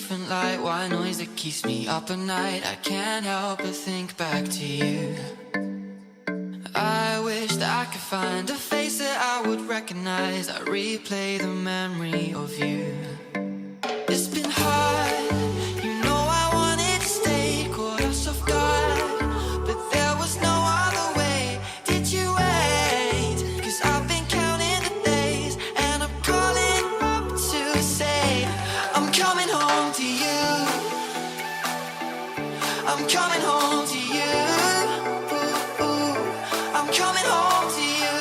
different light. White noise that keeps me up at night. I can't help but think back to you. I wish that I could find a face that I would recognize. I replay the memory of you. It's been hard, you know I wanted to stay, caught us off guard, but there was no other way. Did you wait? 'Cause I've been counting the days, and I'm calling up to say I'm coming home to you. I'm coming home to you. I'm coming home to you.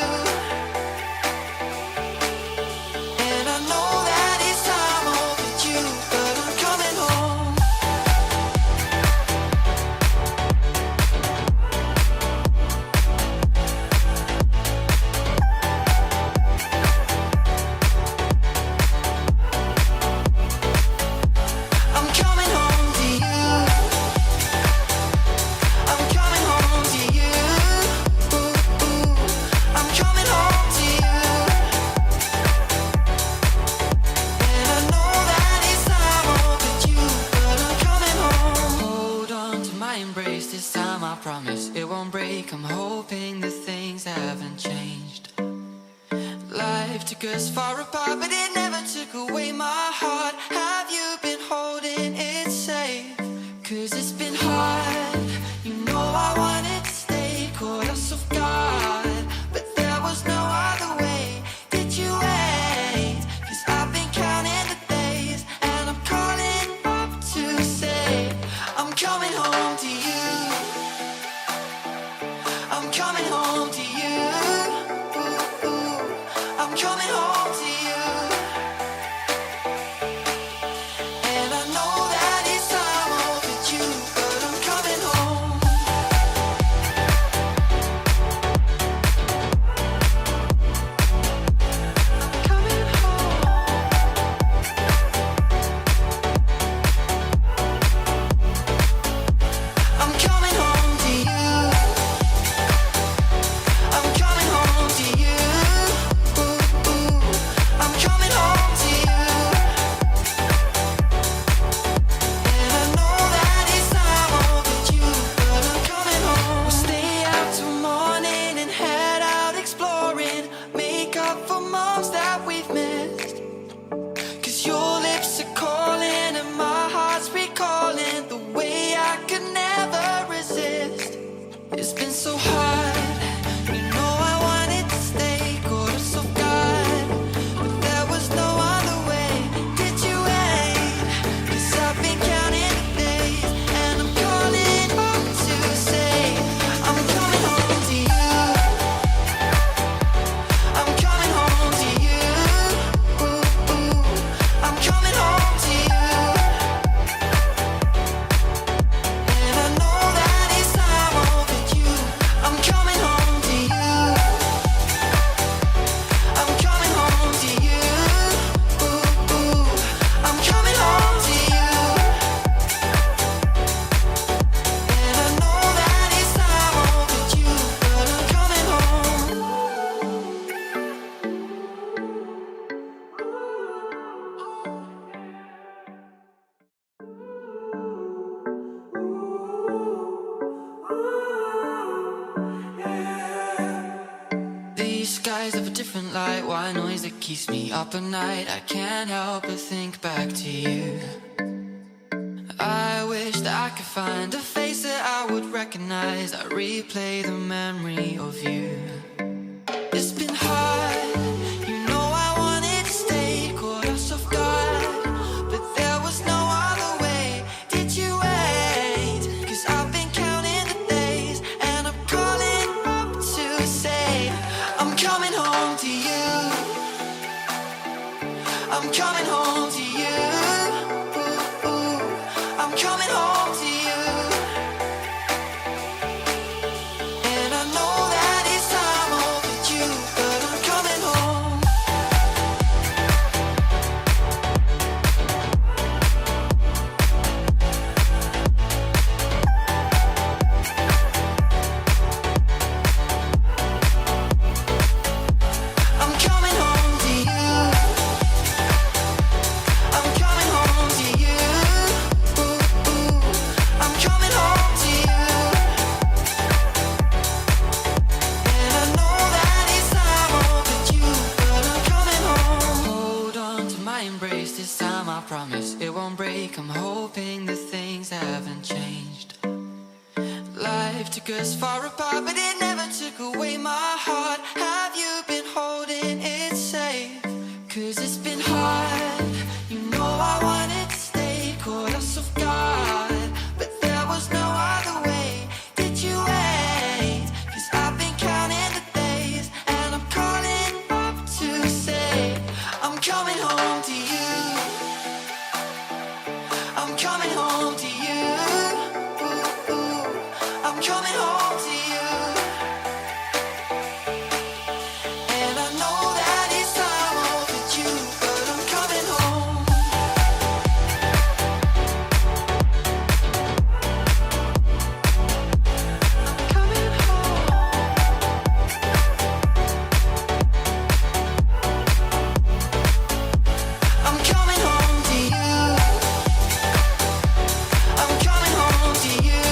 And I know that it's time overdue, but I'm coming home. I'm coming home to you. I'm coming home to you. I'm coming home to you. And I know that it's time overdue, but I'm coming home. Hold on to my embrace this time, I promise it won't break. I'm hoping that things haven't changed. Life took us far apart, but it never took away my heart. Have you been holding it safe? 'Cause it's been hard, you know I wanted to stay, caught us off guard, but there was no other way. Did you wait? 'Cause I've been counting the days, and I'm calling up to say I'm coming home to you. I'm coming home to you. I'm coming home to you. And I know that it's time overdue, but I'm coming home. Coming home. I'm coming home to you. I'm coming home to you. I'm coming home to you. And I know that it's time overdue, but I'm coming home. We'll stay out till morning and head out exploring. Make up for moms that we've missed. 'Cause your lips are calling and my heart's recalling the way I could never resist. It's been so hard, you know I wanted to stay, caught us off guard, but there was no other way. Did you wait? 'Cause I've been counting the days, and I'm calling up to say I'm coming home to you. I'm coming home to you. I'm coming home to you. And I know that it's time overdue. I'm coming home to you. I'm coming home to you. I'm coming home to you. And I know that it's time overdue, but I'm coming home. These skies have a different light. White noise that keeps me up at night. I can't help but think back to you. I wish that I could find a face that I would recognize. I replay the memory of you. It's been hard, you know I wanted to stay, caught us off guard, but there was no other way. Did you wait? 'Cause I've been counting the days, and I'm calling up to say I'm coming home to you. I'm coming home to you. I'm coming home to you. And I know that it's time overdue, but I'm coming home. break. I'm hoping that things haven't changed. Life took us far apart, but it never took away my heart. Have you been holding it safe? 'Cause it's been hard. You know I wanted to stay, caught us off guard, but there was no other way. Did you wait? 'Cause I've been counting the days, and I'm calling up to say I'm coming home to you. I'm coming home to you. I'm coming home to you. And I know that it's time overdue, but I'm coming home. I'm coming home. I'm coming home to you. I'm coming home to you.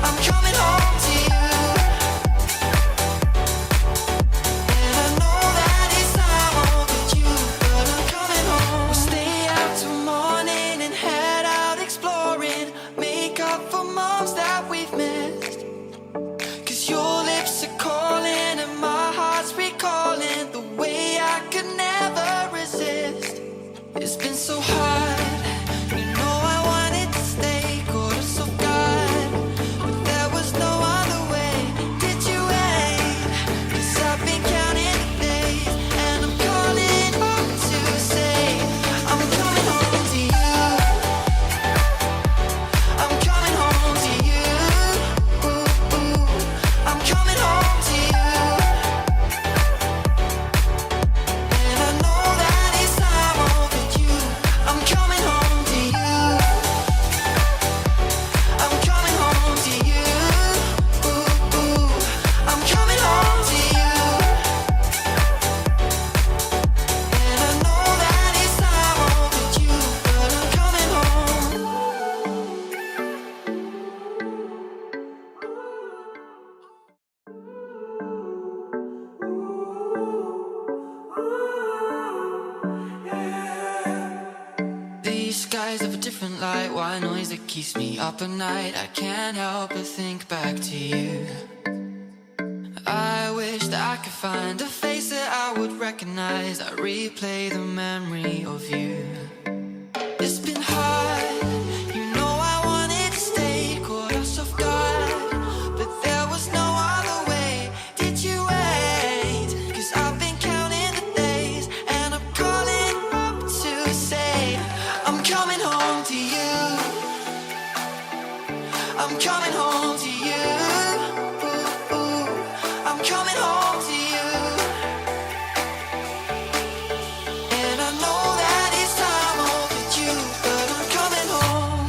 I'm coming home to you. And I know that it's time overdue, but I'm coming home. We'll stay out till morning and head out exploring, make up for moms that we've missed. 'Cause your lips are calling and my heart's recalling the way I could never resist. It's been so hard. You know I wanted to stay, caught us off guard, but there was no other way. Did you wait? 'Cause I've been counting the days, and I'm calling up to say I'm coming home to you. I'm coming home to you. I'm coming home to you. And I know that it's time overdue. I'm coming home to you. I'm coming home to you. I'm coming home to you. And I know that it's time overdue, but I'm coming home. These skies have a different light, white noise that keeps me up at night. I can't help but think back to you. I wish that I could find a face that I would recognize. I replay the memory of you. It's been hard. You know I wanted to stay, caught us off guard, but there was no other way. Did you wait? 'Cause I've been counting the days, and I'm calling up to say I'm coming home to you. I'm coming home to you. I'm coming home to you. And I know that it's time overdue, but I'm coming home.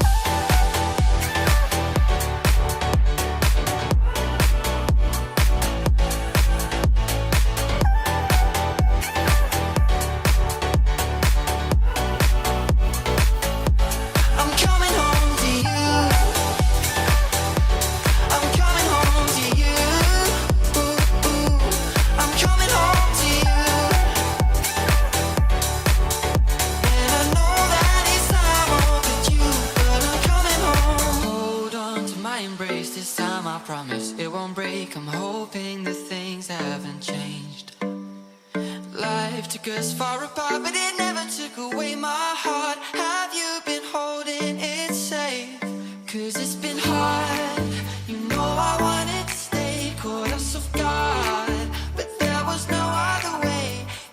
I'm coming home to you. I'm coming home to you. I'm coming home to you. And I know that it's time overdue, but I'm coming home. Hold on to my embrace this time, I promise it won't break. I'm hoping that things haven't changed. Life took us far apart, but it never took away my heart. Have you been holding it safe? 'Cause it's been hard. You know I wanted to stay, caught us off guard, but there was no other way.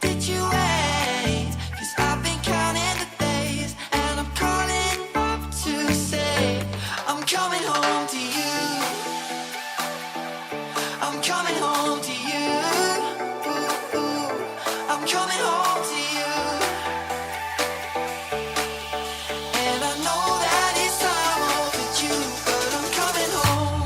Did you wait? 'Cause I've been counting the days, and I'm calling up to say I'm coming home to you. I'm coming home to you. I'm coming home to you. And I know that it's time overdue, but I'm coming home.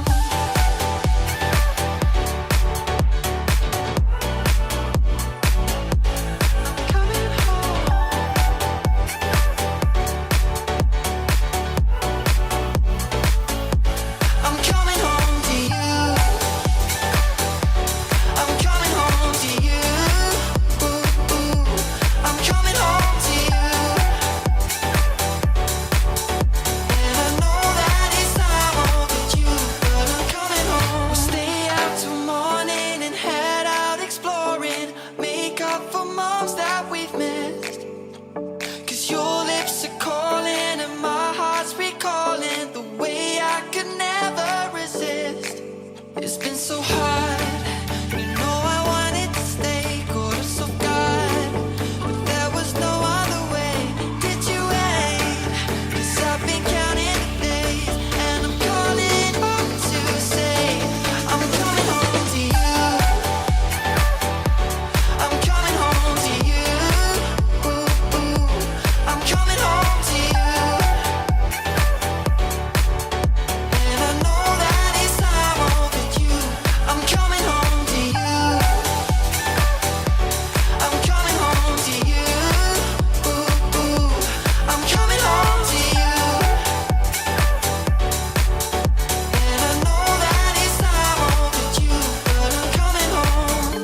It's been so hard. You know I wanted to stay, caught us off guard, but there was no other way. Did you wait? 'Cause I've been counting the days, and I'm calling home to say I'm coming home to you. I'm coming home to you. I'm coming home to you. And I know that it's time overdue. I'm coming home to you. I'm coming home to you. I'm coming home to you. And I know that it's time overdue, but I'm coming home.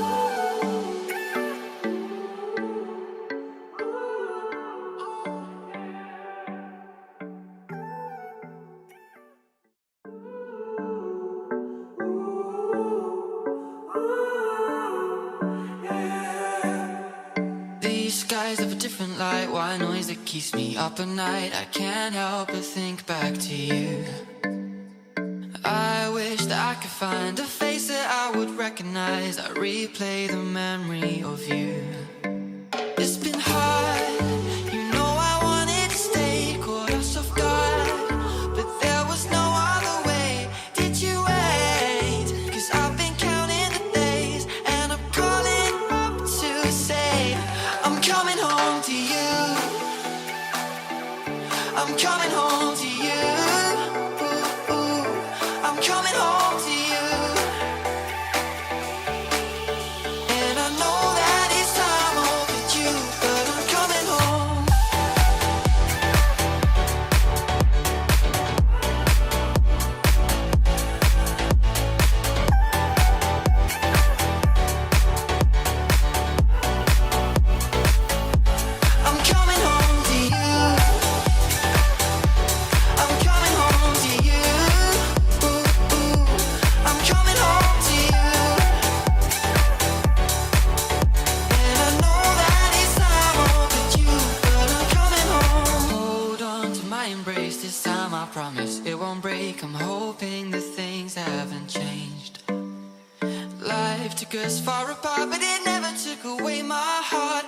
These skies have a different light, white noise that keeps me up at night. I can't help but think back to you. I wish that I could find a face that I would recognize. I replay the memory of you. It's been hard, you know I wanted to stay, caught us off guard, but there was no other way. Did you wait? 'Cause I've been counting the days, and I'm calling up to say I'm coming home to you. I'm coming home to you. I'm coming home to you. And I know that it's time overdue, but I'm coming home. I'm coming home to you. I'm coming home to you. I'm coming home to you. And I know that it's time overdue, but I'm coming home. Hold on to my embrace this time, I promise it won't break. I'm hoping that things haven't changed. Life took us far apart, but it never took away my heart.